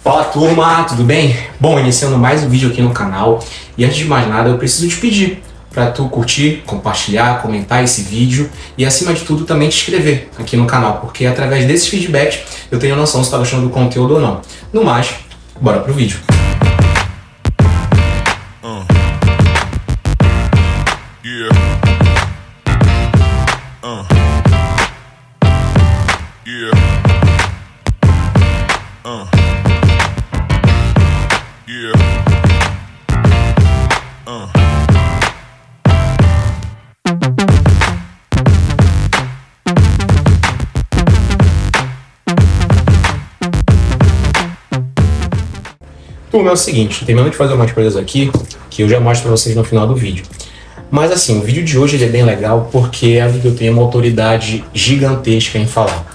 Fala turma, tudo bem? Bom, iniciando mais um vídeo aqui no canal e antes de mais nada eu preciso te pedir para tu curtir, compartilhar, comentar esse vídeo e acima de tudo também te inscrever aqui no canal, porque através desses feedbacks eu tenho noção se está gostando do conteúdo ou não. No mais, bora pro vídeo. Turma, é o seguinte, terminando de fazer umas coisas aqui que eu já mostro pra vocês no final do vídeo. Mas assim, o vídeo de hoje ele é bem legal porque é algo que eu tenho uma autoridade gigantesca em falar.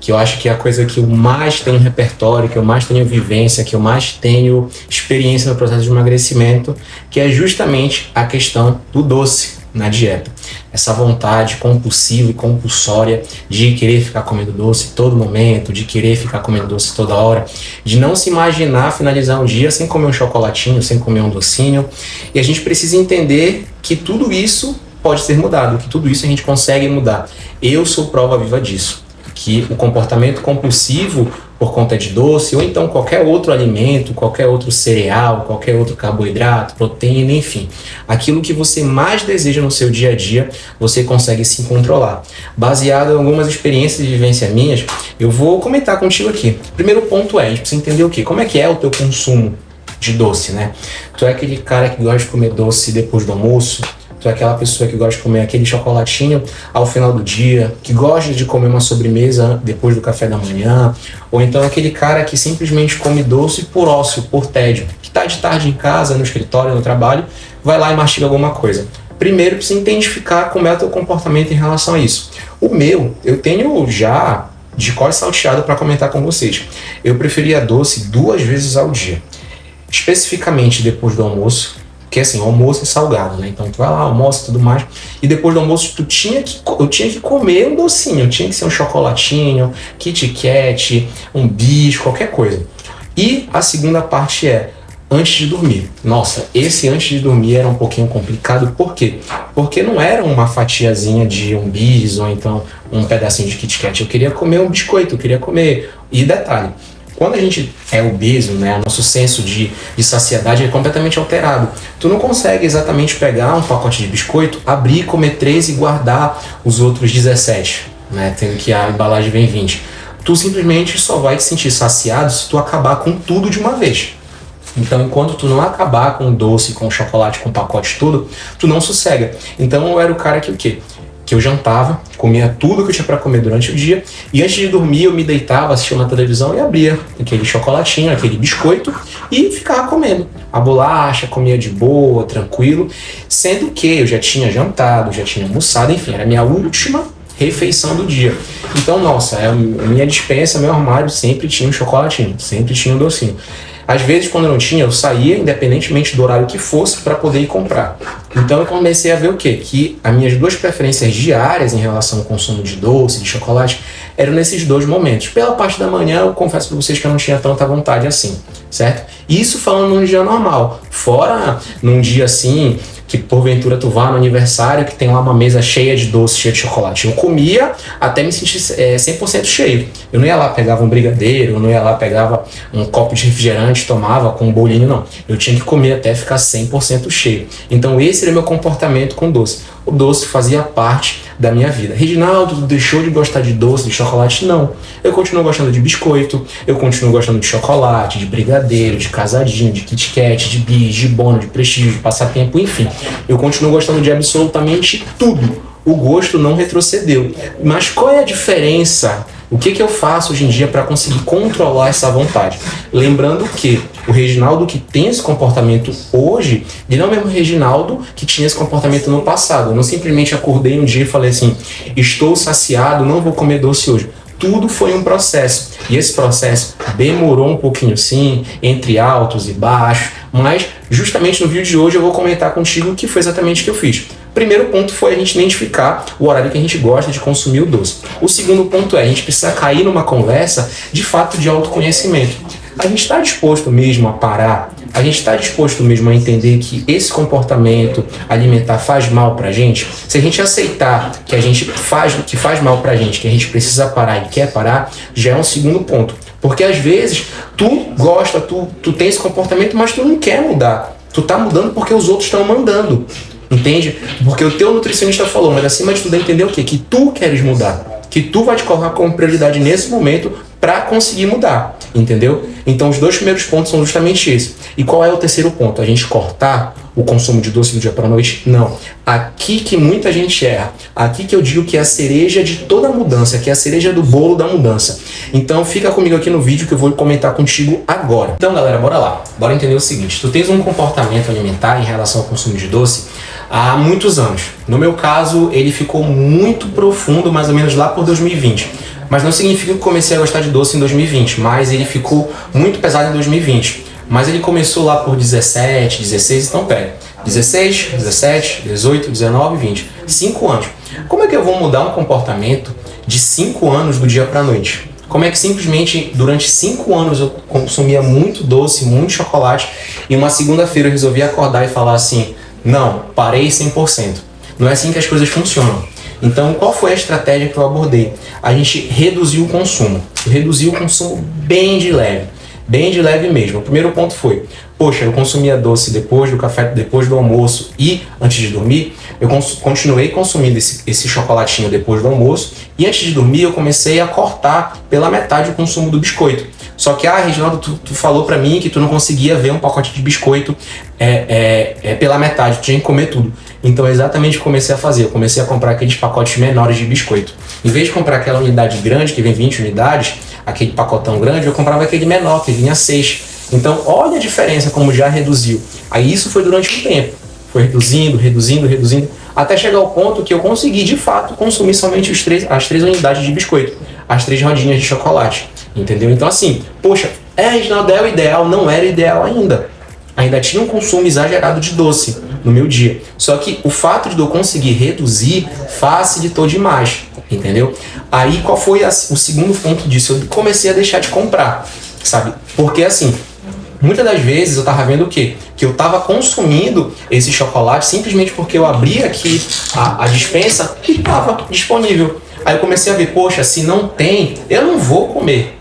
Que eu acho que é a coisa que eu mais tenho repertório, que eu mais tenho vivência, que eu mais tenho experiência no processo de emagrecimento, que é justamente a questão do doce na dieta. Essa vontade compulsiva e compulsória de querer ficar comendo doce todo momento, de querer ficar comendo doce toda hora, de não se imaginar finalizar um dia sem comer um chocolatinho, sem comer um docinho. E a gente precisa entender que tudo isso pode ser mudado, que tudo isso a gente consegue mudar. Eu sou prova viva disso. Que o comportamento compulsivo por conta de doce, ou então qualquer outro alimento, qualquer outro cereal, qualquer outro carboidrato, proteína, enfim, aquilo que você mais deseja no seu dia a dia, você consegue se controlar. Baseado em algumas experiências de vivência minhas, eu vou comentar contigo aqui. O primeiro ponto é, a gente precisa entender o quê? Como é que é o teu consumo de doce, né? Tu é aquele cara que gosta de comer doce depois do almoço? Tu é aquela pessoa que gosta de comer aquele chocolatinho ao final do dia, que gosta de comer uma sobremesa depois do café da manhã, ou então aquele cara que simplesmente come doce por ócio, por tédio, que tá de tarde em casa, no escritório, no trabalho, vai lá e mastiga alguma coisa. Primeiro precisa identificar como é o teu comportamento em relação a isso. O meu, eu tenho já de cor salteado para comentar com vocês. Eu preferia doce 2 vezes ao dia, especificamente depois do almoço. Porque assim, o almoço é salgado, né? Então tu vai lá, almoça e tudo mais. E depois do almoço eu tinha que comer um docinho. Tinha que ser um chocolatinho, Kit Kat, um bis, qualquer coisa. E a segunda parte é antes de dormir. Nossa, esse antes de dormir era um pouquinho complicado. Por quê? Porque não era uma fatiazinha de um bis ou então um pedacinho de Kit Kat. Eu queria comer um biscoito, eu queria comer. E detalhe, quando a gente é obeso, né, o nosso senso de saciedade é completamente alterado. Tu não consegue exatamente pegar um pacote de biscoito, abrir, comer 3 e guardar os outros 17, né, tendo que a embalagem vem 20. Tu simplesmente só vai te sentir saciado se tu acabar com tudo de uma vez. Então, enquanto tu não acabar com o doce, com o chocolate, com o pacote tudo, tu não sossega. Então, eu era o cara que o quê? Que eu jantava, comia tudo que eu tinha para comer durante o dia e antes de dormir eu me deitava, assistia na televisão e abria aquele chocolatinho, aquele biscoito e ficava comendo a bolacha, comia de boa, tranquilo, sendo que eu já tinha jantado, já tinha almoçado, enfim, era a minha última refeição do dia. Então, nossa, a minha despensa, meu armário sempre tinha um chocolatinho, sempre tinha um docinho. Às vezes, quando eu não tinha, eu saía, independentemente do horário que fosse, para poder ir comprar. Então, eu comecei a ver o quê? Que as minhas 2 preferências diárias em relação ao consumo de doce, de chocolate, eram nesses 2 momentos. Pela parte da manhã, eu confesso para vocês que eu não tinha tanta vontade assim, certo? Isso falando num dia normal. Fora num dia assim, que porventura tu vá no aniversário, que tem lá uma mesa cheia de doce, cheia de chocolate. Eu comia até me sentir 100% cheio. Eu não ia lá, pegava um brigadeiro, eu não ia lá, pegava um copo de refrigerante, tomava com um bolinho, não. Eu tinha que comer até ficar 100% cheio. Então esse era meu comportamento com doce. O doce fazia parte da minha vida. Reginaldo, tu deixou de gostar de doce, de chocolate? Não. Eu continuo gostando de biscoito, eu continuo gostando de chocolate, de brigadeiro, de casadinho, de Kit Kat, de bis, de bono, de prestígio, de passatempo, enfim. Eu continuo gostando de absolutamente tudo. O gosto não retrocedeu. Mas qual é a diferença? O que eu faço hoje em dia para conseguir controlar essa vontade? Lembrando que o Reginaldo que tem esse comportamento hoje, ele não é o mesmo Reginaldo que tinha esse comportamento no passado. Eu não simplesmente acordei um dia e falei assim, estou saciado, não vou comer doce hoje. Tudo foi um processo. E esse processo demorou um pouquinho sim, entre altos e baixos, mas justamente no vídeo de hoje eu vou comentar contigo o que foi exatamente o que eu fiz. Primeiro ponto foi a gente identificar o horário que a gente gosta de consumir o doce. O segundo ponto é a gente precisa cair numa conversa de fato de autoconhecimento. a gente está disposto mesmo a parar? A gente está disposto mesmo a entender que esse comportamento alimentar faz mal pra gente? Se a gente aceitar que que faz mal pra gente, que a gente precisa parar e quer parar, já é um segundo ponto. Porque às vezes tu gosta, tu tem esse comportamento, mas tu não quer mudar. Tu tá mudando porque os outros estão mandando. Entende? Porque o teu nutricionista falou, mas acima de tudo é entender o quê? Que tu queres mudar. Que tu vai te colocar como prioridade nesse momento para conseguir mudar, entendeu? Então os dois primeiros pontos são justamente esses. E qual é o terceiro ponto? A gente cortar o consumo de doce do dia para a noite? Não. Aqui que muita gente erra. Aqui que eu digo que é a cereja de toda a mudança, que é a cereja do bolo da mudança. Então fica comigo aqui no vídeo que eu vou comentar contigo agora. Então galera, bora lá. Bora entender o seguinte. Tu tens um comportamento alimentar em relação ao consumo de doce há muitos anos. No meu caso, ele ficou muito profundo, mais ou menos lá por 2020. Mas não significa que eu comecei a gostar de doce em 2020, mas ele ficou muito pesado em 2020. Mas ele começou lá por 17, 16, então pega. 16, 17, 18, 19, 20. 5 anos. Como é que eu vou mudar um comportamento de 5 anos do dia pra noite? Como é que simplesmente durante 5 anos eu consumia muito doce, muito chocolate, e uma segunda-feira eu resolvi acordar e falar assim, não, parei 100%. Não é assim que as coisas funcionam. Então, qual foi a estratégia que eu abordei? A gente reduziu o consumo. Reduziu o consumo bem de leve mesmo. O primeiro ponto foi, poxa, eu consumia doce depois do café, depois do almoço e antes de dormir, eu continuei consumindo esse chocolatinho depois do almoço e antes de dormir eu comecei a cortar pela metade o consumo do biscoito. Só que, Reginaldo, tu falou pra mim que tu não conseguia ver um pacote de biscoito pela metade, tu tinha que comer tudo. Então, é exatamente o que eu comecei a fazer. Eu comecei a comprar aqueles pacotes menores de biscoito. Em vez de comprar aquela unidade grande, que vem 20 unidades, aquele pacotão grande, eu comprava aquele menor, que vinha 6. Então, olha a diferença como já reduziu. Aí isso foi durante um tempo. Foi reduzindo, até chegar ao ponto que eu consegui, de fato, consumir somente as 3 unidades de biscoito, as 3 rodinhas de chocolate. Entendeu? Então, assim, poxa, Reginaldo, é o ideal? Não era ideal ainda. Ainda tinha um consumo exagerado de doce no meu dia. Só que o fato de eu conseguir reduzir facilitou demais, entendeu? Aí qual foi o segundo ponto disso? Eu comecei a deixar de comprar, sabe? Porque assim, muitas das vezes eu tava vendo o quê? Que eu tava consumindo esse chocolate simplesmente porque eu abri aqui a despensa e tava disponível. Aí eu comecei a ver, poxa, se não tem, eu não vou comer.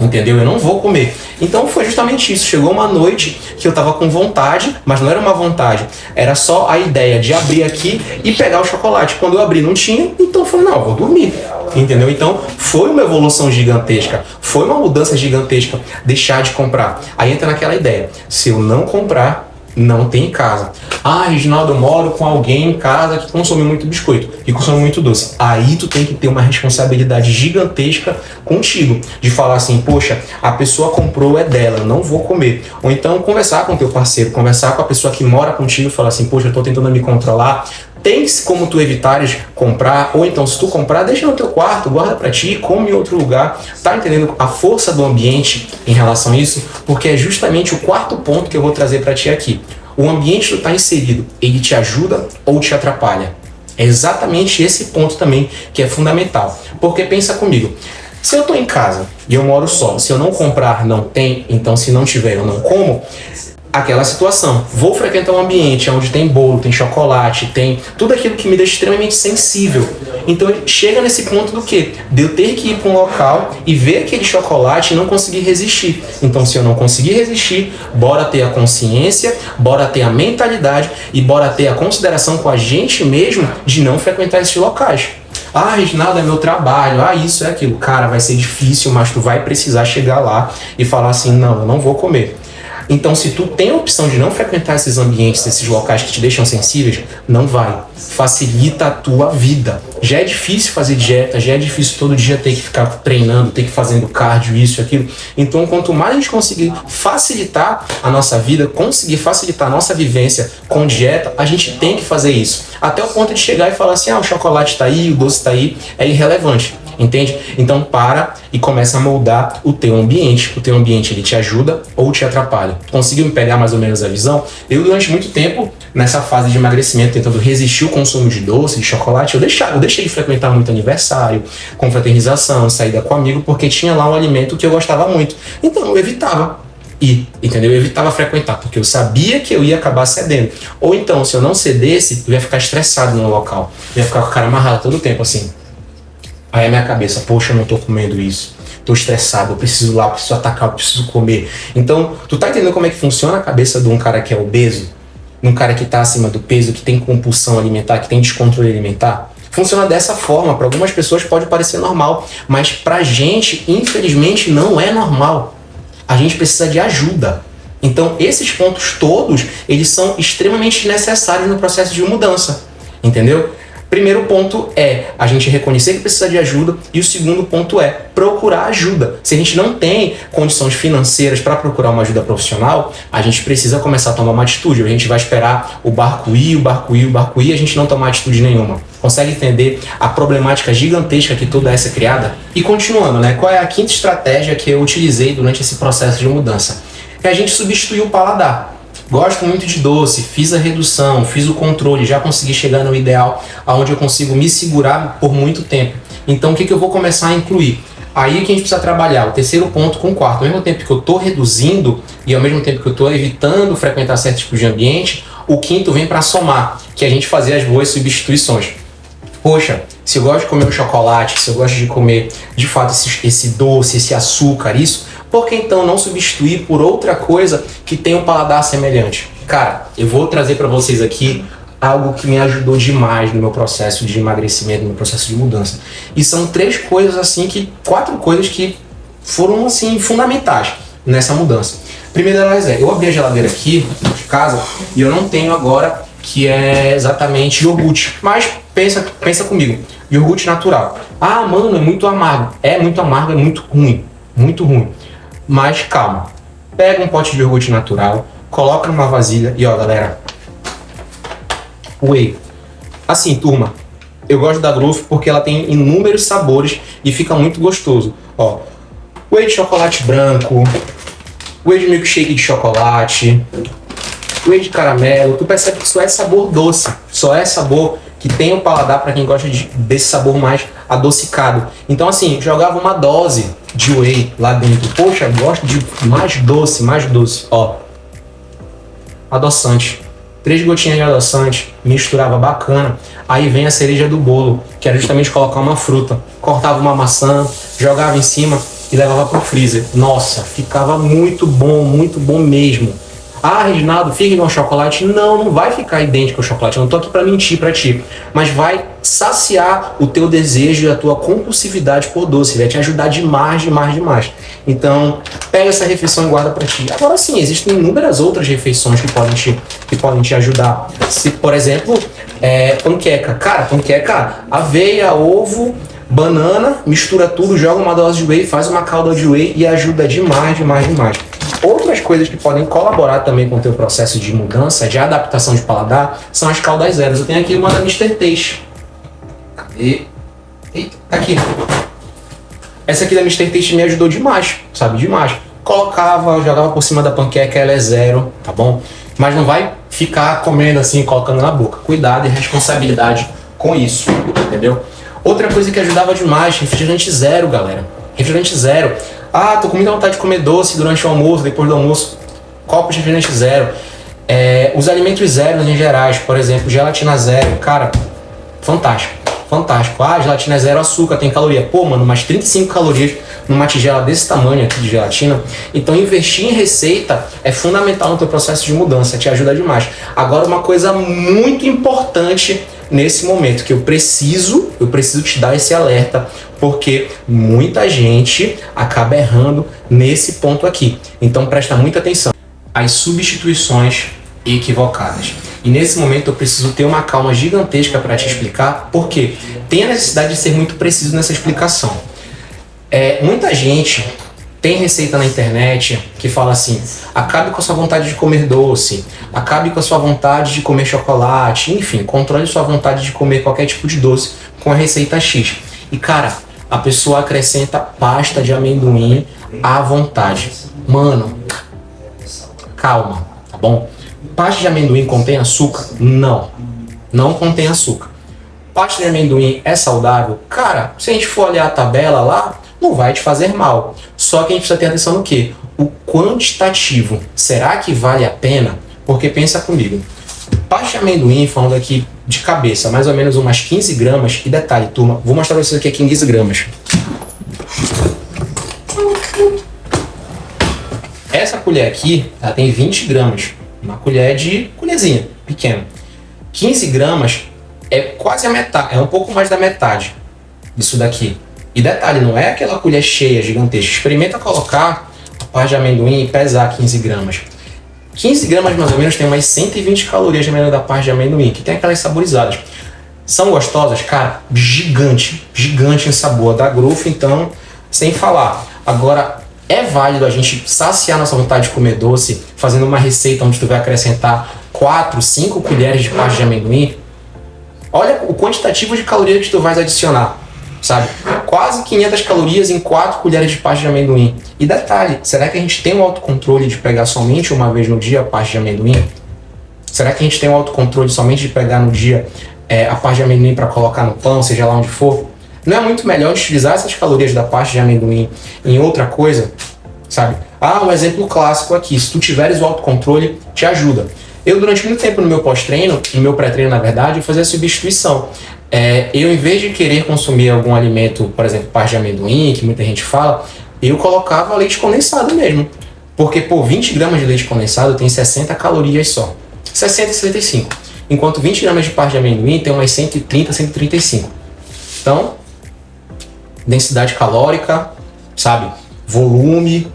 Entendeu? Eu não vou comer. Então foi justamente isso. Chegou uma noite que eu tava com vontade, mas não era uma vontade. Era só a ideia de abrir aqui e pegar o chocolate. Quando eu abri não tinha, então eu falei, não, eu vou dormir. Entendeu? Então foi uma evolução gigantesca. Foi uma mudança gigantesca deixar de comprar. Aí entra naquela ideia. Se eu não comprar, não tem em casa. Reginaldo, eu moro com alguém em casa que consome muito biscoito e consome muito doce. Aí tu tem que ter uma responsabilidade gigantesca contigo, de falar assim, poxa, a pessoa comprou, é dela, eu não vou comer. Ou então conversar com o teu parceiro, conversar com a pessoa que mora contigo e falar assim, poxa, eu tô tentando me controlar. Tem como tu evitares comprar, ou então se tu comprar, deixa no teu quarto, guarda pra ti, come em outro lugar. Tá entendendo a força do ambiente em relação a isso? Porque é justamente o quarto ponto que eu vou trazer pra ti aqui. O ambiente que tu tá inserido, ele te ajuda ou te atrapalha? É exatamente esse ponto também que é fundamental. Porque pensa comigo, se eu tô em casa e eu moro só, se eu não comprar, não tem, então se não tiver, eu não como, aquela situação. Vou frequentar um ambiente onde tem bolo, tem chocolate, tem tudo aquilo que me deixa extremamente sensível. Então chega nesse ponto do quê? De eu ter que ir para um local e ver aquele chocolate e não conseguir resistir. Então se eu não conseguir resistir, bora ter a consciência, bora ter a mentalidade e bora ter a consideração com a gente mesmo de não frequentar esses locais. Reginaldo, é meu trabalho, isso é aquilo. Cara, vai ser difícil, mas tu vai precisar chegar lá e falar assim, não, eu não vou comer. Então, se tu tem a opção de não frequentar esses ambientes, esses locais que te deixam sensíveis, não vai. Facilita a tua vida. Já é difícil fazer dieta, já é difícil todo dia ter que ficar treinando, ter que fazendo cardio, isso e aquilo. Então, quanto mais a gente conseguir facilitar a nossa vida, conseguir facilitar a nossa vivência com dieta, a gente tem que fazer isso. Até o ponto de chegar e falar assim, o chocolate tá aí, o doce tá aí, é irrelevante. entende? Então para e começa a moldar o teu ambiente. O teu ambiente, ele te ajuda ou te atrapalha. Conseguiu me pegar mais ou menos a visão? Eu, durante muito tempo, nessa fase de emagrecimento, tentando resistir ao consumo de doce, de chocolate, eu deixei de frequentar muito aniversário, confraternização, saída com amigo, porque tinha lá um alimento que eu gostava muito. Então eu evitava ir, entendeu? Eu evitava frequentar, porque eu sabia que eu ia acabar cedendo. Ou então, se eu não cedesse, eu ia ficar estressado no local. Eu ia ficar com a cara amarrada todo o tempo, assim. Aí a minha cabeça, poxa, eu não tô comendo isso. Tô estressado, eu preciso ir lá, eu preciso atacar, eu preciso comer. Então, tu tá entendendo como é que funciona a cabeça de um cara que é obeso? De um cara que tá acima do peso, que tem compulsão alimentar, que tem descontrole alimentar? Funciona dessa forma. Para algumas pessoas pode parecer normal, mas pra gente, infelizmente, não é normal. A gente precisa de ajuda. Então, esses pontos todos, eles são extremamente necessários no processo de mudança, entendeu? Primeiro ponto é a gente reconhecer que precisa de ajuda, e o segundo ponto é procurar ajuda. Se a gente não tem condições financeiras para procurar uma ajuda profissional, a gente precisa começar a tomar uma atitude. A gente vai esperar o barco ir, e a gente não tomar atitude nenhuma. Consegue entender a problemática gigantesca que toda essa é criada? E continuando, né? Qual é a quinta estratégia que eu utilizei durante esse processo de mudança? É a gente substituir o paladar. Gosto muito de doce, fiz a redução, fiz o controle, já consegui chegar no ideal, onde eu consigo me segurar por muito tempo. Então o que eu vou começar a incluir? Aí que a gente precisa trabalhar o terceiro ponto com o quarto. Ao mesmo tempo que eu estou reduzindo e ao mesmo tempo que eu estou evitando frequentar certos tipos de ambiente, o quinto vem para somar, que é a gente fazer as boas substituições. Poxa, se eu gosto de comer um chocolate, se eu gosto de comer de fato esse doce, esse açúcar, isso, por que então não substituir por outra coisa que tenha um paladar semelhante? Cara, eu vou trazer para vocês aqui algo que me ajudou demais no meu processo de emagrecimento, no meu processo de mudança. E são quatro coisas que foram assim fundamentais nessa mudança. Primeira delas eu abri a geladeira aqui de casa e eu não tenho agora, que é exatamente iogurte. Mas pensa comigo, iogurte natural. Ah, mano, é muito amargo. É muito amargo, é muito ruim. Muito ruim. Mas calma. Pega um pote de iogurte natural, coloca numa vasilha e ó, galera. Whey. Assim, turma, eu gosto da Growth porque ela tem inúmeros sabores e fica muito gostoso. Ó, whey de chocolate branco, whey de milkshake de chocolate, whey de caramelo. Tu percebe que só é sabor doce, só é sabor que tem o paladar para quem gosta desse sabor mais adocicado. Então assim, jogava uma dose de whey lá dentro. Poxa, gosto de mais doce, ó. Adoçante. 3 gotinhas de adoçante, misturava bacana. Aí vem a cereja do bolo, que era justamente colocar uma fruta. Cortava uma maçã, jogava em cima e levava pro freezer. Nossa, ficava muito bom mesmo. Ah, Reginaldo, fica igual chocolate? Não, não vai ficar idêntico ao chocolate. Eu não tô aqui para mentir para ti. Mas vai saciar o teu desejo e a tua compulsividade por doce. Vai te ajudar demais. Então, pega essa refeição e guarda para ti. Agora sim, existem inúmeras outras refeições que podem te ajudar. Se, por exemplo, panqueca. Cara, panqueca, aveia, ovo, banana, mistura tudo, joga uma dose de whey, faz uma calda de whey e ajuda demais. Outras coisas que podem colaborar também com o teu processo de mudança, de adaptação de paladar, são as caldas zeros. Eu tenho aqui uma da Mr. Taste. Cadê? Eita, tá aqui. Essa aqui da Mr. Taste me ajudou demais, sabe? Demais. Jogava por cima da panqueca, ela é zero, tá bom? Mas não vai ficar comendo assim, colocando na boca. Cuidado e responsabilidade com isso, entendeu? Outra coisa que ajudava demais, refrigerante zero, galera. Refrigerante zero. Ah, tô com muita vontade de comer doce durante o almoço, depois do almoço. Copo de refrigerante zero. Os alimentos zeros em gerais, por exemplo, gelatina zero. Cara, fantástico. Ah, gelatina zero açúcar, tem caloria. Pô, mano, mais 35 calorias numa tigela desse tamanho aqui de gelatina. Então, investir em receita é fundamental no teu processo de mudança, te ajuda demais. Agora, uma coisa muito importante nesse momento, que eu preciso te dar esse alerta, porque muita gente acaba errando nesse ponto aqui. Então presta muita atenção. As substituições equivocadas. E nesse momento eu preciso ter uma calma gigantesca para te explicar, porque tem a necessidade de ser muito preciso nessa explicação. Muita gente tem receita na internet que fala assim: acabe com a sua vontade de comer doce, acabe com a sua vontade de comer chocolate, enfim, controle sua vontade de comer qualquer tipo de doce com a receita X. E cara, a pessoa acrescenta pasta de amendoim à vontade. Mano, calma, tá bom? Pasta de amendoim contém açúcar? Não, não contém açúcar. Pasta de amendoim é saudável? Cara, se a gente for olhar a tabela lá, não vai te fazer mal. Só que a gente precisa ter atenção no quê? O quantitativo. Será que vale a pena? Porque pensa comigo. Pasta de amendoim, falando aqui de cabeça, mais ou menos umas 15 gramas. E detalhe, turma, vou mostrar pra vocês aqui 15 gramas. Essa colher aqui, ela tem 20 gramas. Uma colher de colherzinha, pequena. 15 gramas é quase a metade, é um pouco mais da metade disso daqui. E detalhe, não é aquela colher cheia, gigantesca. Experimenta colocar a pasta de amendoim e pesar 15 gramas. 15 gramas mais ou menos tem umas 120 calorias de da pasta de amendoim, que tem aquelas saborizadas. São gostosas? Cara, gigante em sabor. Da Growth, então, sem falar. Agora, é válido a gente saciar nossa vontade de comer doce fazendo uma receita onde tu vai acrescentar 4, 5 colheres de pasta de amendoim? Olha o quantitativo de calorias que tu vais adicionar, sabe? Quase 500 calorias em 4 colheres de pasta de amendoim. E detalhe, será que a gente tem um autocontrole de pegar somente uma vez no dia a pasta de amendoim? Será que a gente tem um autocontrole somente de pegar no dia a pasta de amendoim para colocar no pão, seja lá onde for? Não é muito melhor utilizar essas calorias da pasta de amendoim em outra coisa, sabe? Um exemplo clássico aqui, se tu tiveres o autocontrole, te ajuda. Eu, durante muito tempo no meu pós-treino, no meu pré-treino, na verdade, eu fazia a substituição. Eu, em vez de querer consumir algum alimento, por exemplo, pasta de amendoim, que muita gente fala, eu colocava leite condensado mesmo. Porque, 20 gramas de leite condensado tem 60 calorias só. 60 e 65. Enquanto 20 gramas de pasta de amendoim tem umas 130, 135. Então, densidade calórica, sabe? Volume.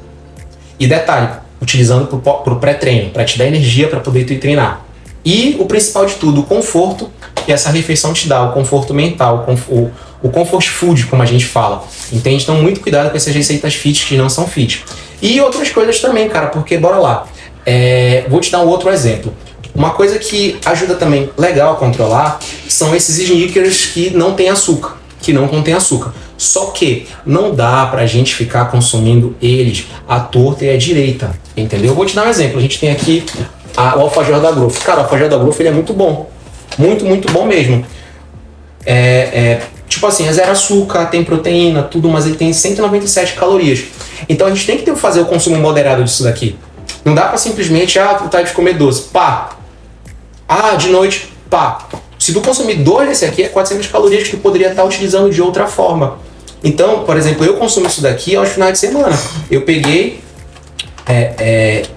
E detalhe, utilizando para o pré-treino, para te dar energia para poder tu ir treinar. E o principal de tudo, o conforto que essa refeição te dá, o conforto mental, o comfort food, como a gente fala. Entende? Então, muito cuidado com essas receitas fit que não são fit. E outras coisas também, cara, porque bora lá. Vou te dar um outro exemplo. Uma coisa que ajuda também legal a controlar são esses sneakers que não tem açúcar, que não contém açúcar. Só que não dá pra gente ficar consumindo eles à torta e à direita, entendeu? Eu vou te dar um exemplo. A gente tem aqui o alfajor da Growth. Cara, o alfajor da Growth ele é muito bom. Muito, muito bom mesmo. Tipo assim, é zero açúcar, tem proteína, tudo, mas ele tem 197 calorias. Então a gente tem que fazer o consumo moderado disso daqui. Não dá pra simplesmente, vontade de comer doce, pá. De noite, pá. Se tu consumir 2 desse aqui, é 400 calorias que tu poderia estar utilizando de outra forma. Então, por exemplo, eu consumo isso daqui aos finais de semana. Eu peguei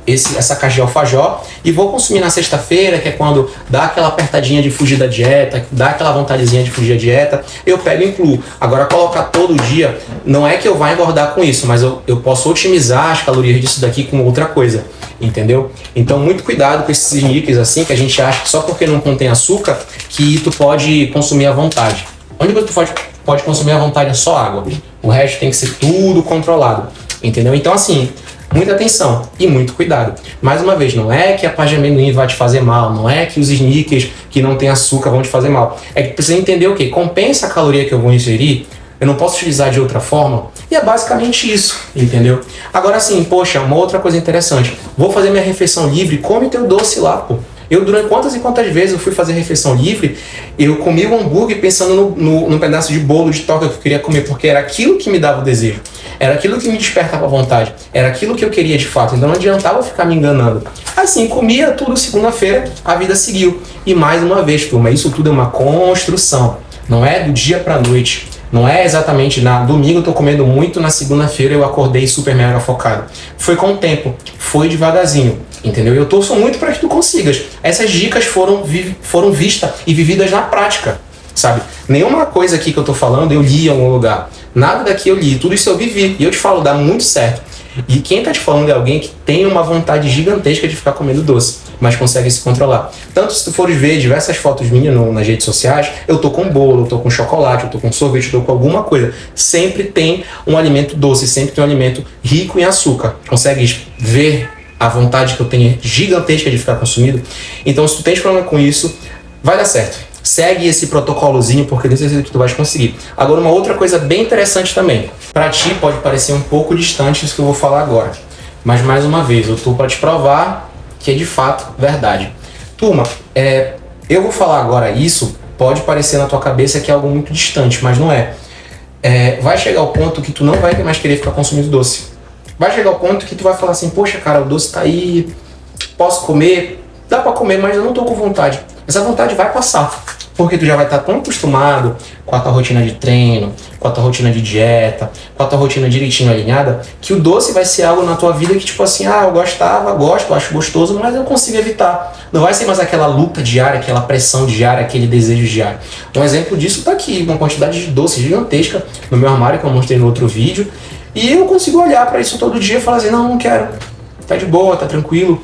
essa caixa de alfajor e vou consumir na sexta-feira, que é quando dá aquela apertadinha de fugir da dieta, dá aquela vontadezinha de fugir da dieta, eu pego e incluo. Agora, colocar todo dia, não é que eu vá engordar com isso, mas eu posso otimizar as calorias disso daqui com outra coisa, entendeu? Então, muito cuidado com esses sneakers assim, que a gente acha que só porque não contém açúcar, que tu pode consumir à vontade. A única coisa que tu pode consumir à vontade é só água. O resto tem que ser tudo controlado, entendeu? Então, assim, muita atenção e muito cuidado. Mais uma vez, não é que a pasta de amendoim vai te fazer mal, não é que os sneakers que não tem açúcar vão te fazer mal. É que precisa entender o quê? Compensa a caloria que eu vou ingerir, eu não posso utilizar de outra forma. E é basicamente isso, entendeu? Agora sim, poxa, uma outra coisa interessante. Vou fazer minha refeição livre, come teu doce lá, pô. Eu, durante quantas e quantas vezes eu fui fazer refeição livre, eu comi o hambúrguer pensando no pedaço de bolo de torta que eu queria comer, porque era aquilo que me dava o desejo. Era aquilo que me despertava a vontade. Era aquilo que eu queria de fato. Então não adiantava ficar me enganando. Assim, comia tudo segunda-feira, a vida seguiu. E mais uma vez, turma, isso tudo é uma construção. Não é do dia pra noite. Não é exatamente na domingo eu tô comendo muito, na segunda-feira eu acordei super mega focado. Foi com o tempo, foi devagarzinho, entendeu? Eu torço muito para que tu consigas. Essas dicas foram vistas e vividas na prática, sabe? Nenhuma coisa aqui que eu tô falando eu li em algum lugar. Nada daqui eu li, tudo isso eu vivi. E eu te falo, dá muito certo. E quem tá te falando é alguém que tem uma vontade gigantesca de ficar comendo doce, mas consegue se controlar. Tanto se tu fores ver diversas fotos minhas nas redes sociais, eu tô com bolo, eu tô com chocolate, eu tô com sorvete, eu tô com alguma coisa. Sempre tem um alimento doce, sempre tem um alimento rico em açúcar. Consegues ver a vontade que eu tenho gigantesca de ficar consumido? Então, se tu tens problema com isso, vai dar certo. Segue esse protocolozinho, porque eu tenho certeza que tu vais conseguir. Agora, uma outra coisa bem interessante também. Pra ti pode parecer um pouco distante isso que eu vou falar agora. Mas, mais uma vez, eu tô pra te provar que é de fato verdade. Turma, eu vou falar agora isso, pode parecer na tua cabeça que é algo muito distante, mas não é. Vai chegar ao ponto que tu não vai mais querer ficar consumindo doce. Vai chegar ao ponto que tu vai falar assim, poxa cara, o doce tá aí, posso comer? Dá pra comer, mas eu não tô com vontade. Essa vontade vai passar, porque tu já vai estar tão acostumado com a tua rotina de treino, com a tua rotina de dieta, com a tua rotina direitinho alinhada, que o doce vai ser algo na tua vida que tipo assim, eu gosto, acho gostoso, mas eu consigo evitar. Não vai ser mais aquela luta diária, aquela pressão diária, aquele desejo diário. Um exemplo disso tá aqui, uma quantidade de doce gigantesca no meu armário, que eu mostrei no outro vídeo, e eu consigo olhar para isso todo dia e falar assim, não quero, tá de boa, tá tranquilo,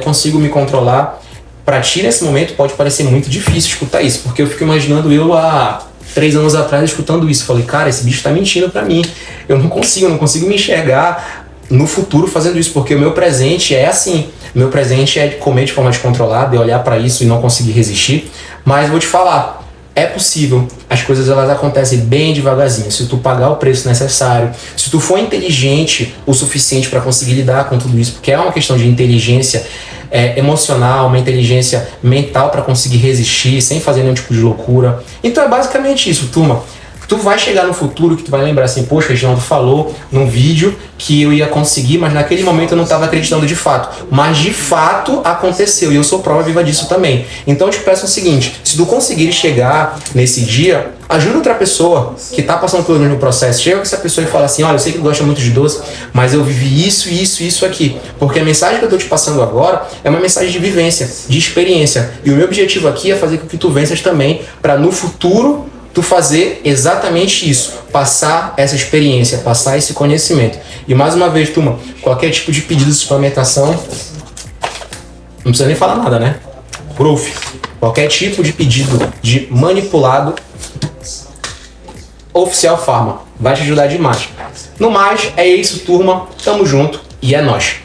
consigo me controlar. Pra ti, nesse momento, pode parecer muito difícil escutar isso, porque eu fico imaginando eu há 3 anos atrás escutando isso. Falei, cara, esse bicho tá mentindo pra mim. Eu não consigo me enxergar no futuro fazendo isso, porque o meu presente é assim. Meu presente é de comer de forma descontrolada, de olhar pra isso e não conseguir resistir. Mas vou te falar, é possível. As coisas elas acontecem bem devagarzinho. Se tu pagar o preço necessário, se tu for inteligente o suficiente para conseguir lidar com tudo isso, porque é uma questão de inteligência emocional, uma inteligência mental para conseguir resistir sem fazer nenhum tipo de loucura. Então é basicamente isso, turma. Tu vai chegar no futuro que tu vai lembrar assim, poxa, Reginaldo falou num vídeo que eu ia conseguir, mas naquele momento eu não estava acreditando de fato. Mas de fato aconteceu e eu sou prova viva disso também. Então eu te peço o seguinte, se tu conseguir chegar nesse dia, ajuda outra pessoa que está passando pelo mesmo processo. Chega com essa pessoa e fala assim, olha, eu sei que tu gosta muito de doce, mas eu vivi isso aqui. Porque a mensagem que eu estou te passando agora é uma mensagem de vivência, de experiência. E o meu objetivo aqui é fazer com que tu venças também, para no futuro tu fazer exatamente isso, passar essa experiência, passar esse conhecimento. E mais uma vez, turma, qualquer tipo de pedido de suplementação, não precisa nem falar nada, né? Proof. Qualquer tipo de pedido de manipulado, Oficial Pharma vai te ajudar demais. No mais, é isso, turma. Tamo junto e é nóis.